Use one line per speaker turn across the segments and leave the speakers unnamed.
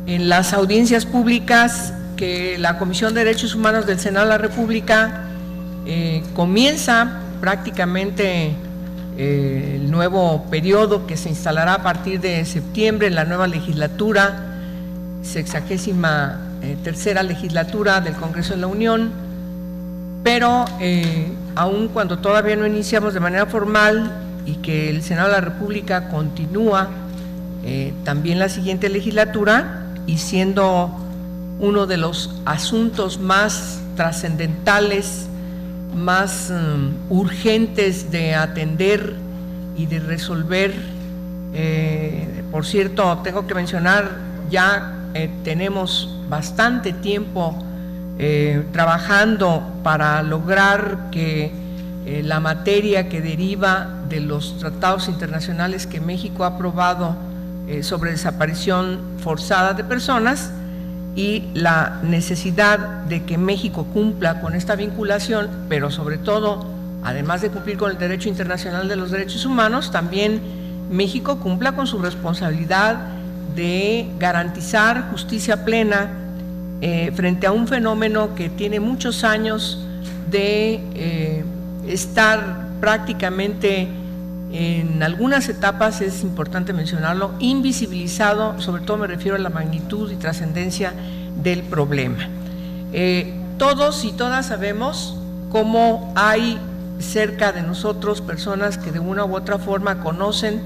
En las audiencias públicas que la Comisión de Derechos Humanos del Senado de la República comienza prácticamente el nuevo periodo que se instalará a partir de septiembre en la nueva legislatura, 63ª legislatura del Congreso de la Unión, pero aun cuando todavía no iniciamos de manera formal y que el Senado de la República continúa también la siguiente legislatura, y siendo uno de los asuntos más trascendentales, más urgentes de atender y de resolver. Por cierto, tengo que mencionar, ya tenemos bastante tiempo trabajando para lograr que la materia que deriva de los tratados internacionales que México ha aprobado sobre desaparición forzada de personas y la necesidad de que México cumpla con esta vinculación, pero sobre todo, además de cumplir con el derecho internacional de los derechos humanos, también México cumpla con su responsabilidad de garantizar justicia plena frente a un fenómeno que tiene muchos años de estar prácticamente, en algunas etapas, es importante mencionarlo, invisibilizado. Sobre todo me refiero a la magnitud y trascendencia del problema. Todos y todas sabemos cómo hay cerca de nosotros personas que de una u otra forma conocen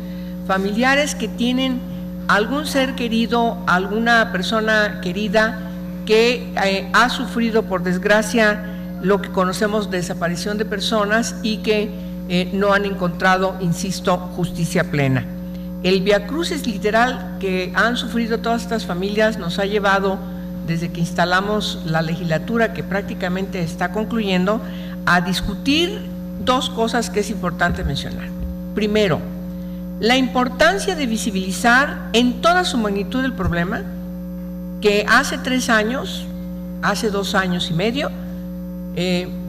familiares que tienen algún ser querido, alguna persona querida que ha sufrido, por desgracia, lo que conocemos de desaparición de personas y que no han encontrado, insisto, justicia plena. El viacrucis literal que han sufrido todas estas familias nos ha llevado, desde que instalamos la legislatura, que prácticamente está concluyendo, a discutir dos cosas que es importante mencionar. Primero, la importancia de visibilizar en toda su magnitud el problema, que hace 3 años, hace 2 años y medio,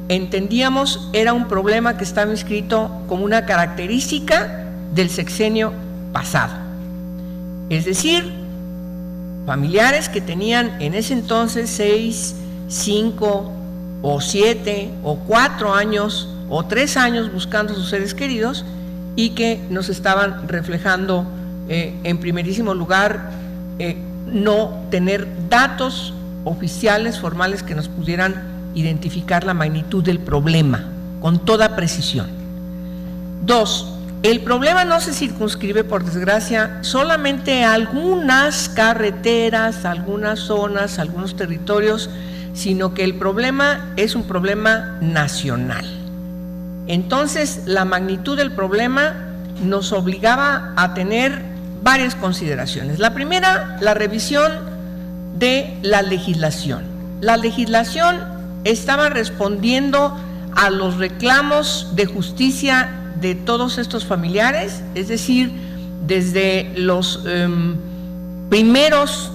entendíamos era un problema que estaba inscrito como una característica del sexenio pasado. Es decir, familiares que tenían en ese entonces 6, 5 o 7 o 4 años o 3 años buscando a sus seres queridos y que nos estaban reflejando en primerísimo lugar no tener datos oficiales, formales, que nos pudieran identificar la magnitud del problema con toda precisión. 2, el problema no se circunscribe, por desgracia, solamente a algunas carreteras, algunas zonas, algunos territorios, sino que el problema es un problema nacional. Entonces, la magnitud del problema nos obligaba a tener varias consideraciones. La primera, la revisión de la legislación. La legislación estaba respondiendo a los reclamos de justicia de todos estos familiares, es decir, desde los primeros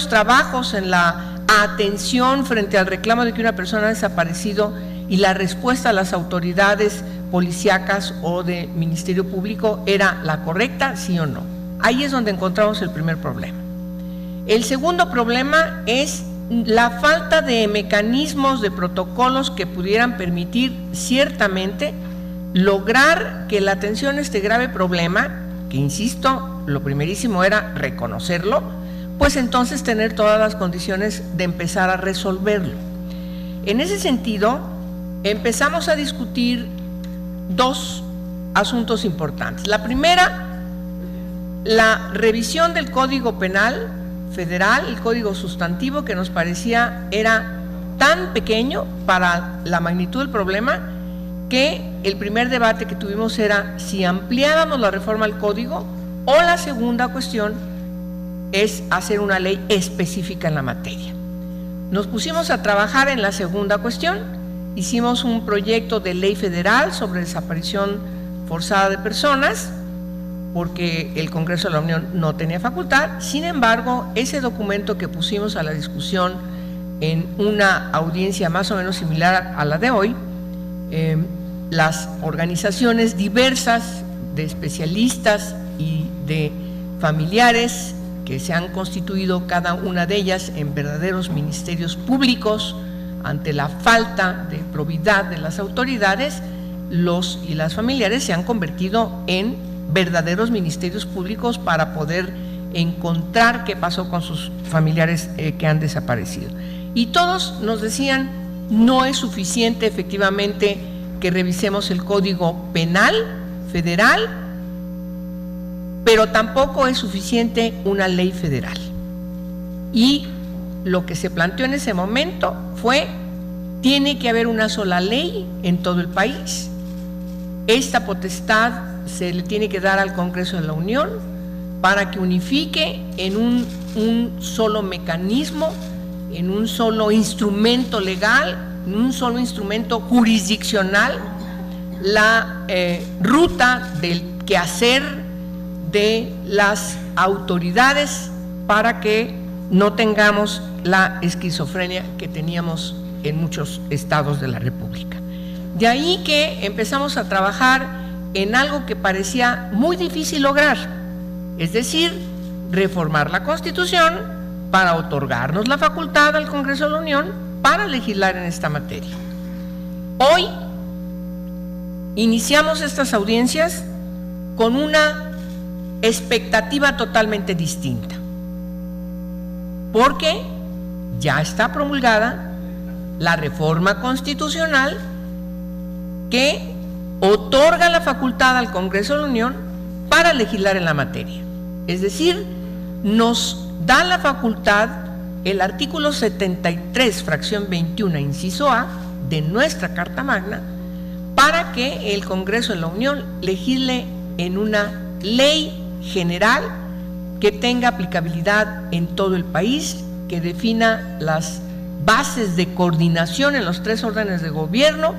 trabajos en la atención frente al reclamo de que una persona ha desaparecido y la respuesta a las autoridades policíacas o de Ministerio Público era la correcta, sí o no. Ahí es donde encontramos el primer problema. El segundo problema es la falta de mecanismos, de protocolos que pudieran permitir ciertamente lograr que la atención a este grave problema, que insisto, lo primerísimo era reconocerlo, pues entonces tener todas las condiciones de empezar a resolverlo. En ese sentido, empezamos a discutir 2 asuntos importantes. La primera, la revisión del Código Penal Federal, el Código Sustantivo, que nos parecía era tan pequeño para la magnitud del problema que el primer debate que tuvimos era si ampliábamos la reforma al Código, o la segunda cuestión es hacer una ley específica en la materia. Nos pusimos a trabajar en la segunda cuestión, hicimos un proyecto de ley federal sobre desaparición forzada de personas, porque el Congreso de la Unión no tenía facultad. Sin embargo, ese documento que pusimos a la discusión en una audiencia más o menos similar a la de hoy, las organizaciones diversas de especialistas y de familiares que se han constituido cada una de ellas en verdaderos ministerios públicos ante la falta de probidad de las autoridades, los y las familiares se han convertido en verdaderos ministerios públicos para poder encontrar qué pasó con sus familiares que han desaparecido. Y todos nos decían, no es suficiente efectivamente que revisemos el Código Penal Federal, pero tampoco es suficiente una ley federal. Y lo que se planteó en ese momento fue, tiene que haber una sola ley en todo el país. Esta potestad se le tiene que dar al Congreso de la Unión para que unifique en un solo mecanismo, en un solo instrumento legal, en un solo instrumento jurisdiccional, la ruta del quehacer de las autoridades para que no tengamos la esquizofrenia que teníamos en muchos estados de la República. De ahí que empezamos a trabajar en algo que parecía muy difícil lograr, es decir, reformar la Constitución para otorgarnos la facultad al Congreso de la Unión para legislar en esta materia. Hoy iniciamos estas audiencias con una expectativa totalmente distinta, porque ya está promulgada la reforma constitucional que otorga la facultad al Congreso de la Unión para legislar en la materia. Es decir, nos da la facultad el artículo 73, fracción 21, inciso A, de nuestra Carta Magna, para que el Congreso de la Unión legisle en una ley general que tenga aplicabilidad en todo el país, que defina las bases de coordinación en los 3 órdenes de gobierno,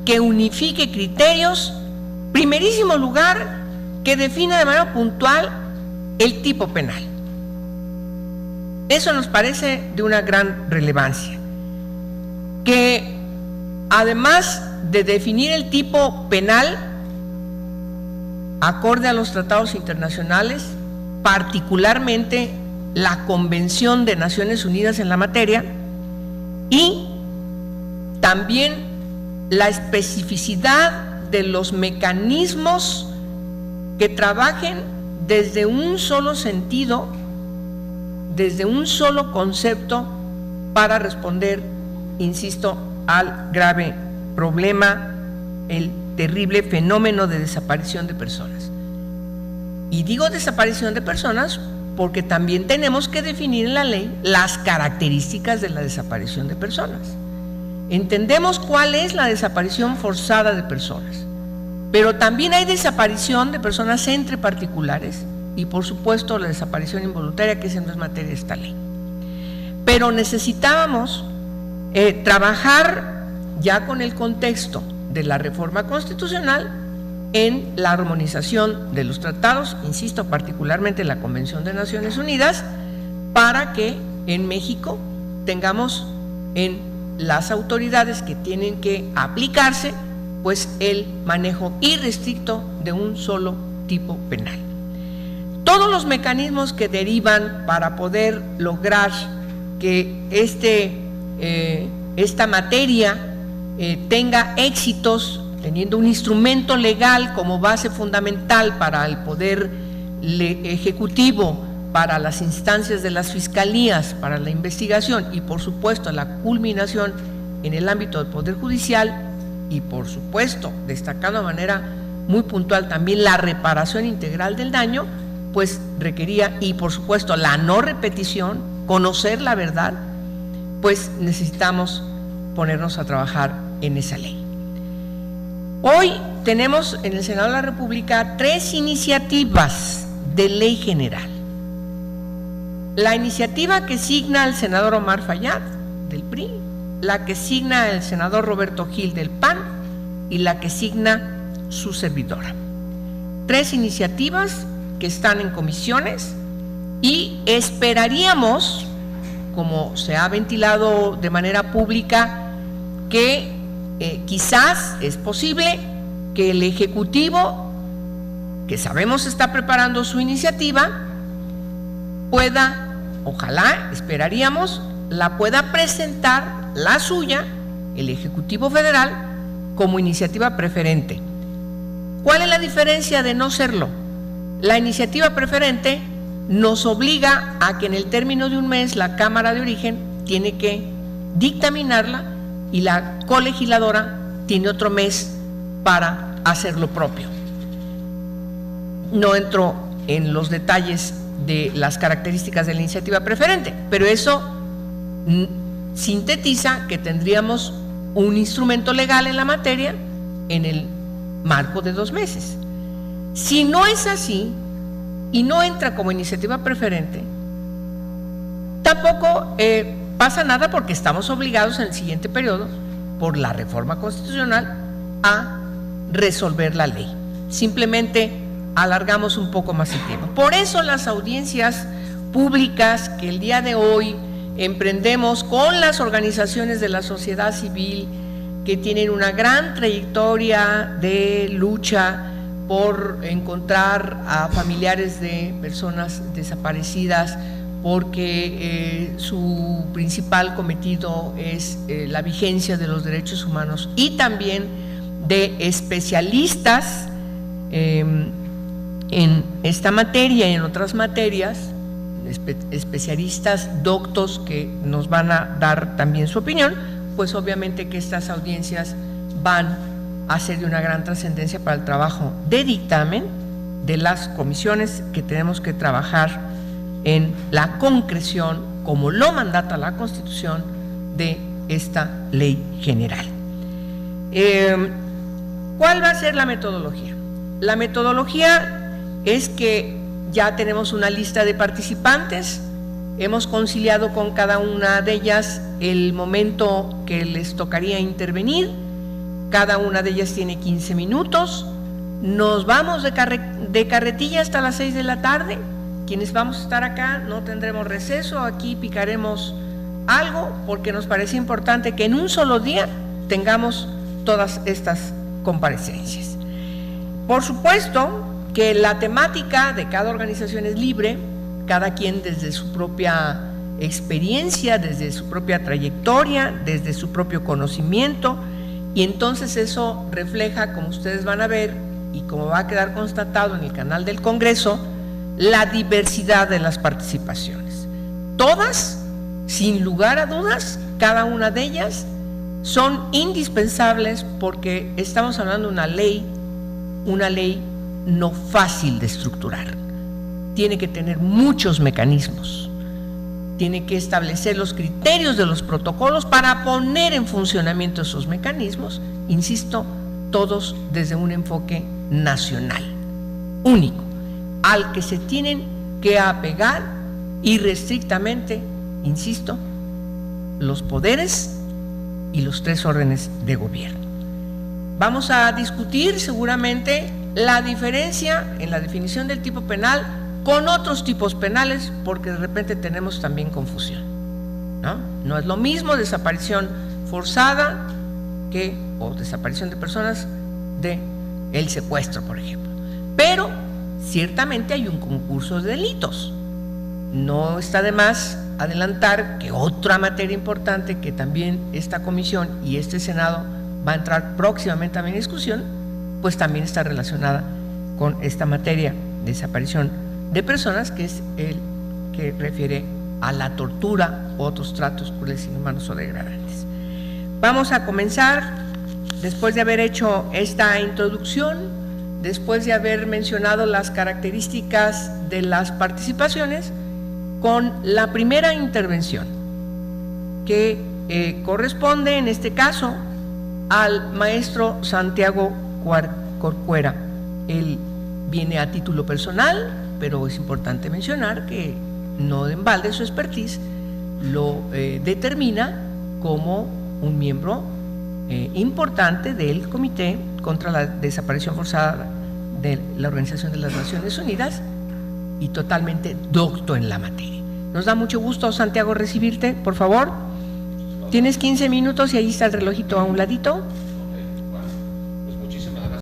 que unifique criterios, primerísimo lugar, que defina de manera puntual el tipo penal. Eso nos parece de una gran relevancia, que además de definir el tipo penal acorde a los tratados internacionales, particularmente la Convención de Naciones Unidas en la materia, y también la especificidad de los mecanismos que trabajen desde un solo sentido, desde un solo concepto, para responder, insisto, al grave problema, el terrible fenómeno de desaparición de personas. Y digo desaparición de personas porque también tenemos que definir en la ley las características de la desaparición de personas. Entendemos cuál es la desaparición forzada de personas, pero también hay desaparición de personas entre particulares y por supuesto la desaparición involuntaria, que no es materia de esta ley. Pero necesitábamos trabajar ya con el contexto de la reforma constitucional en la armonización de los tratados, insisto, particularmente la Convención de Naciones Unidas, para que en México tengamos en las autoridades que tienen que aplicarse, pues el manejo irrestricto de un solo tipo penal. Todos los mecanismos que derivan para poder lograr que esta materia tenga éxitos, teniendo un instrumento legal como base fundamental para el poder ejecutivo, para las instancias de las fiscalías, para la investigación y por supuesto la culminación en el ámbito del Poder Judicial y por supuesto, destacando de manera muy puntual también la reparación integral del daño, pues requería, y por supuesto la no repetición, conocer la verdad, pues necesitamos ponernos a trabajar en esa ley. Hoy tenemos en el Senado de la República 3 iniciativas de ley general. La iniciativa que signa el senador Omar Fayad, del PRI, la que signa el senador Roberto Gil, del PAN, y la que signa su servidora. 3 iniciativas que están en comisiones y esperaríamos como se ha ventilado de manera pública, que quizás es posible que el Ejecutivo, que sabemos está preparando su iniciativa, pueda, ojalá, esperaríamos, la pueda presentar, la suya, el Ejecutivo Federal, como iniciativa preferente. ¿Cuál es la diferencia de no serlo? La iniciativa preferente nos obliga a que en el término de un mes la Cámara de Origen tiene que dictaminarla y la colegisladora tiene otro mes para hacer lo propio. No entro en los detalles de las características de la iniciativa preferente, pero eso sintetiza que tendríamos un instrumento legal en la materia en el marco de 2 meses. Si no es así y no entra como iniciativa preferente, tampoco pasa nada, porque estamos obligados en el siguiente periodo, por la reforma constitucional, a resolver la ley. Simplemente alargamos un poco más el tiempo. Por eso las audiencias públicas que el día de hoy emprendemos con las organizaciones de la sociedad civil, que tienen una gran trayectoria de lucha por encontrar a familiares de personas desaparecidas, porque su principal cometido es la vigencia de los derechos humanos, y también de especialistas en esta materia y en otras materias, especialistas doctos que nos van a dar también su opinión, pues obviamente que estas audiencias van a ser de una gran trascendencia para el trabajo de dictamen de las comisiones que tenemos que trabajar en la concreción, como lo mandata la Constitución, de esta ley general. ¿Cuál va a ser la metodología? La metodología es que ya tenemos una lista de participantes, hemos conciliado con cada una de ellas el momento que les tocaría intervenir, cada una de ellas tiene 15 minutos, nos vamos de carretilla hasta las 6 de la tarde, quienes vamos a estar acá no tendremos receso, aquí picaremos algo, porque nos parece importante que en un solo día tengamos todas estas comparecencias. Por supuesto que la temática de cada organización es libre, cada quien desde su propia experiencia, desde su propia trayectoria, desde su propio conocimiento, y entonces eso refleja, como ustedes van a ver y como va a quedar constatado en el canal del Congreso, la diversidad de las participaciones. Todas, sin lugar a dudas, cada una de ellas son indispensables, porque estamos hablando de una ley no fácil de estructurar. Tiene que tener muchos mecanismos, tiene que establecer los criterios de los protocolos para poner en funcionamiento esos mecanismos, insisto, todos desde un enfoque nacional, único, al que se tienen que apegar irrestrictamente, insisto, los poderes y los 3 órdenes de gobierno. Vamos a discutir seguramente la diferencia en la definición del tipo penal con otros tipos penales, porque de repente tenemos también confusión, ¿no? No es lo mismo desaparición forzada o desaparición de personas de el secuestro, por ejemplo. Pero ciertamente hay un concurso de delitos. No está de más adelantar que otra materia importante que también esta comisión y este Senado va a entrar próximamente también en discusión, pues también está relacionada con esta materia de desaparición de personas, que es el que refiere a la tortura u otros tratos crueles, inhumanos o degradantes. Vamos a comenzar, después de haber hecho esta introducción, después de haber mencionado las características de las participaciones, con la primera intervención, que corresponde en este caso al maestro Santiago Corcuera. Él viene a título personal, pero es importante mencionar que no en balde su expertise lo determina como un miembro importante del Comité contra la Desaparición Forzada de la Organización de las Naciones Unidas, y totalmente docto en la materia. Nos da mucho gusto, Santiago, recibirte. Por favor, tienes 15 minutos y ahí está el relojito a un ladito.